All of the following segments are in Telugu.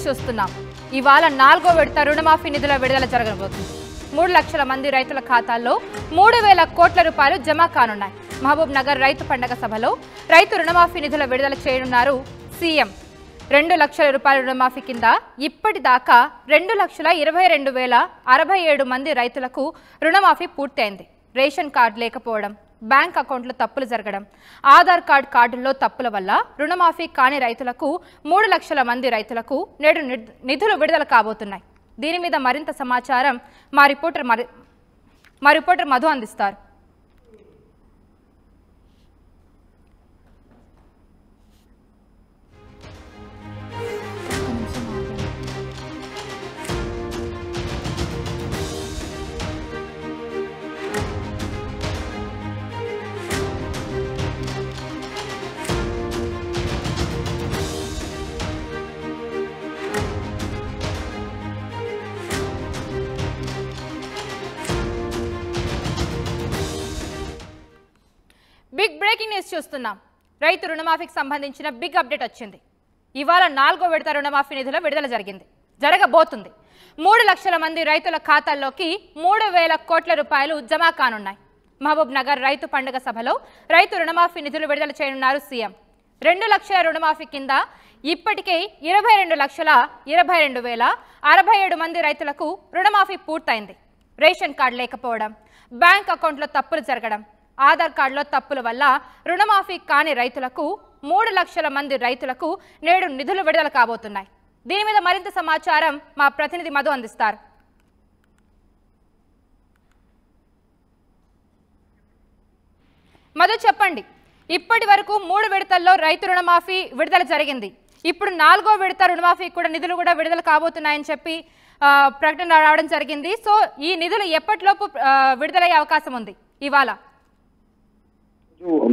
చూస్తున్నాం. ఇవాళ 4వ విడత రుణమాఫీ నిధుల విడుదల జరగబోతుంది. 3 లక్షల మంది రైతుల ఖాతాల్లో 3,000 కోట్ల రూపాయలు జమ కానున్నాయి. మహబూబ్ నగర్ రైతు పండగ సభలో రైతు రుణమాఫీ నిధుల విడుదల చేయనున్నారు సీఎం. 2 లక్షల రూపాయల రుణమాఫీ కింద ఇప్పటిదాకా 2,22,067 మంది రైతులకు రుణమాఫీ పూర్తయింది. రేషన్ కార్డు లేకపోవడం, బ్యాంక్ అకౌంట్లో తప్పులు జరగడం, ఆధార్ కార్డుల్లో తప్పుల వల్ల రుణమాఫీ కాని రైతులకు 3 లక్షల మంది రైతులకు నేడు నిధులు విడుదల కాబోతున్నాయి. దీని మీద మరింత సమాచారం మా రిపోర్టర్ మధు అందిస్తారు. బిగ్ బ్రేకింగ్ న్యూస్ చూస్తున్నాం. రైతు రుణమాఫీకి సంబంధించిన బిగ్ అప్డేట్ వచ్చింది. ఇవాళ 4వ విడత రుణమాఫీ నిధుల విడుదల జరగబోతుంది. 3 లక్షల మంది రైతుల ఖాతాల్లోకి 3,000 కోట్ల రూపాయలు జమ కానున్నాయి. మహబూబ్ నగర్ రైతు పండుగ సభలో రైతు రుణమాఫీ నిధులు విడుదల చేయనున్నారు సీఎం. 2 లక్షల రుణమాఫీ కింద ఇప్పటికే 22,22,067 మంది రైతులకు రుణమాఫీ పూర్తయింది. రేషన్ కార్డు లేకపోవడం, బ్యాంక్ అకౌంట్లో తప్పులు జరగడం, ఆధార్ కార్డులో తప్పుల వల్ల రుణమాఫీ కాని రైతులకు 3 లక్షల మంది రైతులకు నేడు నిధులు విడుదల కాబోతున్నాయి. దీని మీద మరింత సమాచారం మా ప్రతినిధి మధు అందిస్తారు. మధు, చెప్పండి. ఇప్పటి వరకు 3 విడతల్లో రైతు రుణమాఫీ విడుదల జరిగింది. ఇప్పుడు 4వ విడత రుణమాఫీ కూడా నిధులు కూడా విడుదల కాబోతున్నాయని చెప్పి ప్రకటన రావడం జరిగింది. సో ఈ నిధులు ఎప్పటిలోపు విడుదలయ్యే అవకాశం ఉంది? ఇవాళ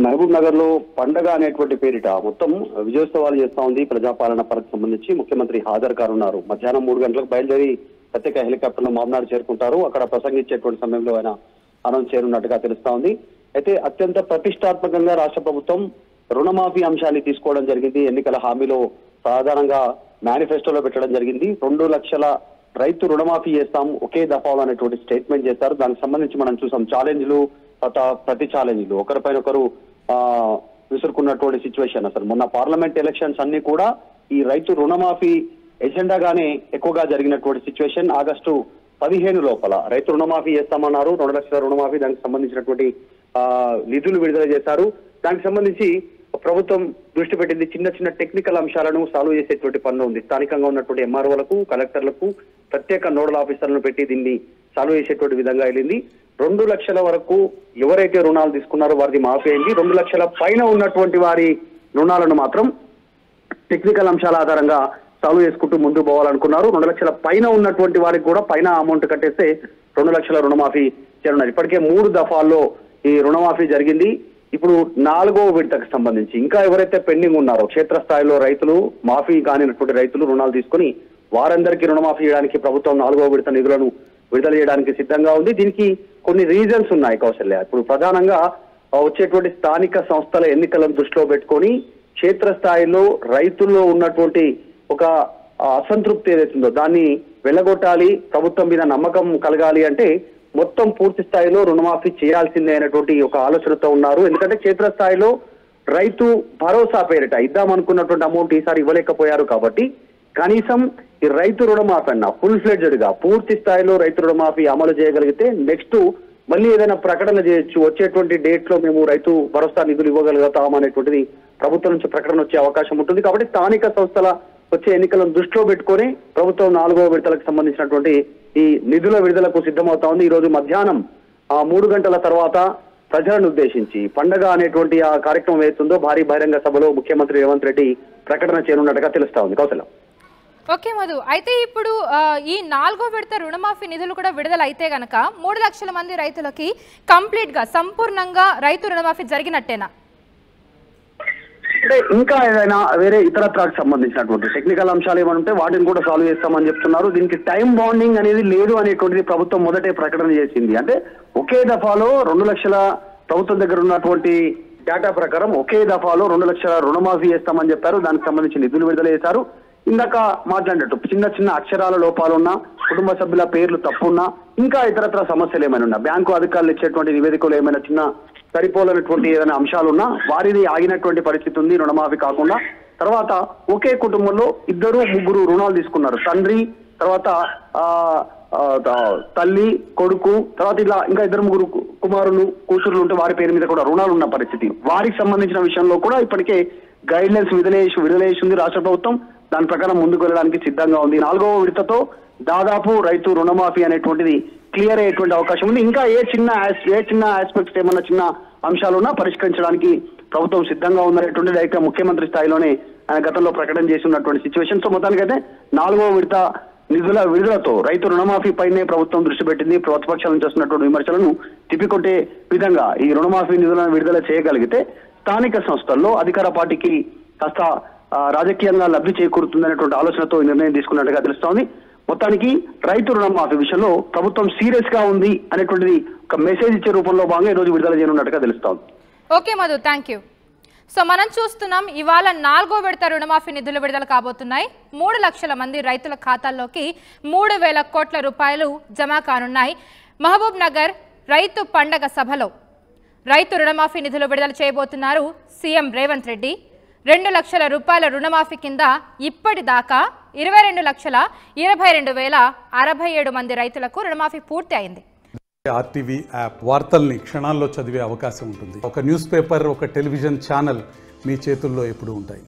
మహబూబ్ నగర్ లో పండగ అనేటువంటి పేరిట మొత్తం విజయోత్సవాలు చేస్తా ఉంది ప్రజాపాలన పరకు సంబంధించి. ముఖ్యమంత్రి హాజరు కానున్నారు. మధ్యాహ్నం 3 గంటలకు బయలుదేరి ప్రత్యేక హెలికాప్టర్ లో మామనాడు చేరుకుంటారు. అక్కడ ప్రసంగించేటువంటి సమయంలో ఆయన అనౌన్స్ చేయనున్నట్టుగా తెలుస్తా ఉంది. అయితే అత్యంత ప్రతిష్టాత్మకంగా రాష్ట్ర ప్రభుత్వం రుణమాఫీ అంశాన్ని తీసుకోవడం జరిగింది. ఎన్నికల హామీలో సాధారణంగా మేనిఫెస్టోలో పెట్టడం జరిగింది. 2 లక్షల రైతు రుణమాఫీ చేస్తాం ఒకే దఫాలో అనేటువంటి స్టేట్మెంట్ చేస్తారు. దానికి సంబంధించి మనం చూసాం ఛాలెంజ్లు, ప్రతి ఛాలెంజ్లు, ఒకరిపైన ఒకరు విసురుకున్నటువంటి సిచ్యువేషన్. అసలు మొన్న పార్లమెంట్ ఎలక్షన్స్ అన్ని కూడా ఈ రైతు రుణమాఫీ ఎజెండాగానే ఎక్కువగా జరిగినటువంటి సిచ్యువేషన్. ఆగస్టు 15 లోపల రైతు రుణమాఫీ చేస్తామన్నారు. 2 లక్షల రుణమాఫీ, దానికి సంబంధించినటువంటి నిధులు విడుదల చేశారు. దానికి సంబంధించి ప్రభుత్వం దృష్టి పెట్టింది. చిన్న చిన్న టెక్నికల్ అంశాలను సాల్వ్ చేసేటువంటి పనులు ఉంది. స్థానికంగా ఉన్నటువంటి ఎంఆర్ఓలకు, కలెక్టర్లకు ప్రత్యేక నోడల్ ఆఫీసర్లను పెట్టి దీన్ని సాల్వ్ చేసేటువంటి విధంగా వెళ్ళింది. 2 లక్షల వరకు ఎవరైతే రుణాలు తీసుకున్నారో వారిది మాఫీ అయింది. 2 లక్షల పైన ఉన్నటువంటి వారి రుణాలను మాత్రం టెక్నికల్ అంశాల ఆధారంగా సాల్వ్ చేసుకుంటూ ముందుకు పోవాలనుకున్నారు. 2 లక్షల పైన ఉన్నటువంటి వారికి కూడా పైన అమౌంట్ కట్టేస్తే 2 లక్షల రుణమాఫీ చేయనున్నారు. ఇప్పటికే 3 దఫాల్లో ఈ రుణమాఫీ జరిగింది. ఇప్పుడు 4వ విడతకు సంబంధించి ఇంకా ఎవరైతే పెండింగ్ ఉన్నారో క్షేత్రస్థాయిలో రైతులు, మాఫీ కానినటువంటి రైతులు రుణాలు తీసుకుని వారందరికీ రుణమాఫీ చేయడానికి ప్రభుత్వం 4వ విడత నిధులను విడుదల చేయడానికి సిద్ధంగా ఉంది. దీనికి కొన్ని రీజన్స్ ఉన్నాయి కౌశల్య. ఇప్పుడు ప్రధానంగా వచ్చేటువంటి స్థానిక సంస్థల ఎన్నికలను దృష్టిలో పెట్టుకొని క్షేత్రస్థాయిలో రైతుల్లో ఉన్నటువంటి ఒక అసంతృప్తి ఏదైతుందో దాన్ని వెళ్ళగొట్టాలి, ప్రభుత్వం మీద నమ్మకం కలగాలి అంటే మొత్తం పూర్తి స్థాయిలో రుణమాఫీ చేయాల్సిందే అనేటువంటి ఒక ఆలోచనతో ఉన్నారు. ఎందుకంటే క్షేత్రస్థాయిలో రైతు భరోసా పేరిట ఇద్దామనుకున్నటువంటి అమౌంట్ ఈసారి ఇవ్వలేకపోయారు కాబట్టి కనీసం ఈ రైతు రుణమాఫీ అన్న ఫుల్ ఫ్లెడ్జ్డ్ గా పూర్తి స్థాయిలో రైతు రుణమాఫీ అమలు చేయగలిగితే నెక్స్ట్ మళ్ళీ ఏదైనా ప్రకటన చేయొచ్చు. వచ్చేటువంటి డేట్ లో మేము రైతు భరోసా నిధులు ఇవ్వగలుగుతాం అనేటువంటిది ప్రభుత్వం నుంచి ప్రకటన వచ్చే అవకాశం ఉంటుంది. కాబట్టి స్థానిక సంస్థల వచ్చే ఎన్నికలను దృష్టిలో పెట్టుకొని ప్రభుత్వం 4వ విడతలకు సంబంధించినటువంటి ఈ నిధుల విడుదలకు సిద్ధమవుతా ఉంది. ఈ రోజు మధ్యాహ్నం 3 గంటల తర్వాత ప్రజలను ఉద్దేశించి పండగ అనేటువంటి ఆ కార్యక్రమం ఏతుందో భారీ బహిరంగ సభలో ముఖ్యమంత్రి రేవంత్ రెడ్డి ప్రకటన చేయనున్నట్టుగా తెలుస్తా ఉంది. కౌశలం. ఓకే మధు, అయితే ఇప్పుడు ఈ 4వ విడత రుణమాఫీ నిధులు కూడా విడుదల అయితే గనక 3 లక్షల మంది రైతులకి కంప్లీట్ గా సంపూర్ణంగా రైతు రుణమాఫీ జరిగినట్టేనా? అంటే ఇంకా ఏదైనా వేరే ఇతరత్రాకు సంబంధించినటువంటి టెక్నికల్ అంశాలు ఏమైనా ఉంటే వాటిని కూడా సాల్వ్ చేస్తామని చెప్తున్నారు. దీనికి టైం బాండింగ్ అనేది లేదు అనేటువంటిది ప్రభుత్వం మొదటే ప్రకటన చేసింది. అంటే ఒకే దఫాలో 2 లక్షల ప్రభుత్వం దగ్గర ఉన్నటువంటి డేటా ప్రకారం ఒకే దఫాలో 2 లక్షల రుణమాఫీ చేస్తామని చెప్పారు. దానికి సంబంధించి నిధులు విడుదల చేశారు. ఇందాక మాట్లాడినట్టు చిన్న చిన్న అక్షరాల లోపాలున్నా, కుటుంబ సభ్యుల పేర్లు తప్పున్నా, ఇంకా ఇతరత్ర సమస్యలు ఏమైనా ఉన్నా, బ్యాంకు అధికారులు ఇచ్చేటువంటి నివేదికలు ఏమైనా చిన్న సరిపోలనటువంటి ఏదైనా అంశాలున్నా వారిది ఆగినటువంటి పరిస్థితి ఉంది రుణమాఫీ కాకుండా. తర్వాత ఒకే కుటుంబంలో 2-3 రుణాలు తీసుకున్నారు. తండ్రి, తర్వాత తల్లి, కొడుకు, తర్వాత ఇలా ఇంకా 2-3 కుమారులు, కూతురులు ఉంటే వారి పేరు మీద కూడా రుణాలు ఉన్న పరిస్థితి. వారికి సంబంధించిన విషయంలో కూడా ఇప్పటికే గైడ్ లైన్స్ విడుదలేసింది రాష్ట్ర ప్రభుత్వం. దాని ప్రకారం ముందుకు వెళ్ళడానికి సిద్ధంగా ఉంది. 4వ విడతతో దాదాపు రైతు రుణమాఫీ అనేటువంటిది క్లియర్ అయ్యేటువంటి అవకాశం ఉంది. ఇంకా ఏ చిన్న ఆస్పెక్ట్స్ ఏమన్నా చిన్న అంశాలున్నా పరిష్కరించడానికి ప్రభుత్వం సిద్ధంగా ఉందనేటువంటి డైరెక్ట్ ముఖ్యమంత్రి స్థాయిలోనే ఆయన గతంలో ప్రకటన చేసి ఉన్నటువంటి సిచ్యువేషన్. సో మొత్తానికైతే 4వ విడత నిధుల విడుదలతో రైతు రుణమాఫీ పైనే ప్రభుత్వం దృష్టి పెట్టింది. ప్రతిపక్షాల నుంచి వస్తున్నటువంటి విమర్శలను తిప్పికొట్టే విధంగా ఈ రుణమాఫీ నిధులను విడుదల చేయగలిగితే స్థానిక సంస్థల్లో అధికార పార్టీకి కాస్త రాజకీయంగా లబ్ధి చేకూరుతుందనేటువంటి ఆలోచనతో ఈ నిర్ణయం తీసుకున్నట్టుగా తెలుస్తోంది. మొత్తానికి రైతు రుణమాఫీ విషయంలో ప్రభుత్వం సీరియస్ గా ఉంది అనేటువంటిది ఒక మెసేజ్ ఇచ్చే రూపంలో భాగంగా ఈ రోజు విడుదల చేయనున్నట్టుగా తెలుస్తోంది. Okay Madhu, thank you. So మనం చూస్తున్నాం ఇవాళ 4వ విడత రుణమాఫీ నిధులు విడుదల కాబోతున్నాయి. 3 లక్షల మంది రైతుల ఖాతాల్లోకి 3,000 కోట్ల రూపాయలు జమ కానున్నాయి. మహబూబ్ నగర్ రైతు పండగ సభలో రైతు రుణమాఫీ నిధులు విడుదల చేయబోతున్నారు సీఎం రేవంత్ రెడ్డి. 2 లక్షల రూపాయల రుణమాఫీ కింద ఇప్పటిదాకా 22,22,067 మంది రైతులకు రుణమాఫీ పూర్తి అయింది. ఆర్టీవీ యాప్ వార్తల్ని క్షణాల్లో చదివే అవకాశం ఉంటుంది. ఒక న్యూస్ పేపర్, ఒక టెలివిజన్ ఛానల్ మీ చేతుల్లో ఎప్పుడూ ఉంటాయి.